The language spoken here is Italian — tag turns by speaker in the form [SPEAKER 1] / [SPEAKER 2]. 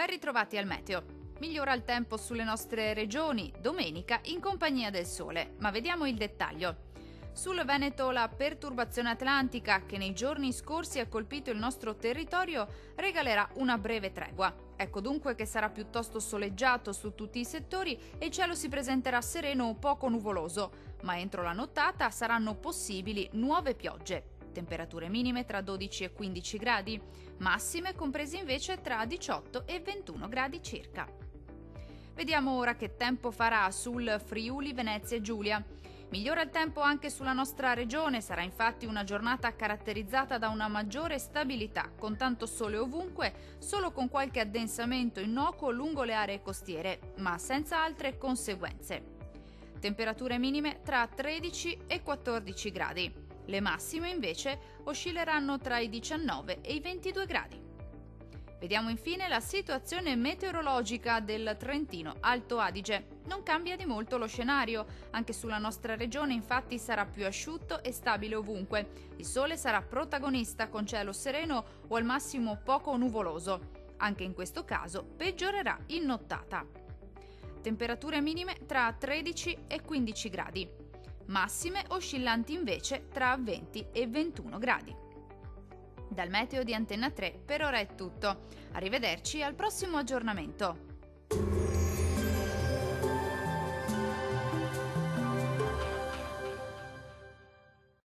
[SPEAKER 1] Ben ritrovati al meteo. Migliora il tempo sulle nostre regioni domenica in compagnia del sole, ma vediamo il dettaglio. Sul Veneto la perturbazione atlantica che nei giorni scorsi ha colpito il nostro territorio regalerà una breve tregua. Ecco dunque che sarà piuttosto soleggiato su tutti i settori e il cielo si presenterà sereno o poco nuvoloso, ma entro la nottata saranno possibili nuove piogge. Temperature minime tra 12 e 15 gradi, massime comprese invece tra 18 e 21 gradi circa. Vediamo ora che tempo farà sul Friuli Venezia Giulia. Migliora il tempo anche sulla nostra regione, sarà infatti una giornata caratterizzata da una maggiore stabilità, con tanto sole ovunque, solo con qualche addensamento innocuo lungo le aree costiere, ma senza altre conseguenze. Temperature minime tra 13 e 14 gradi. Le massime invece oscilleranno tra i 19 e i 22 gradi. Vediamo infine la situazione meteorologica del Trentino Alto Adige. Non cambia di molto lo scenario, anche sulla nostra regione infatti sarà più asciutto e stabile ovunque. Il sole sarà protagonista con cielo sereno o al massimo poco nuvoloso. Anche in questo caso peggiorerà in nottata. Temperature minime tra 13 e 15 gradi. Massime oscillanti invece tra 20 e 21 gradi. Dal meteo di Antenna 3 per ora è tutto. Arrivederci al prossimo aggiornamento.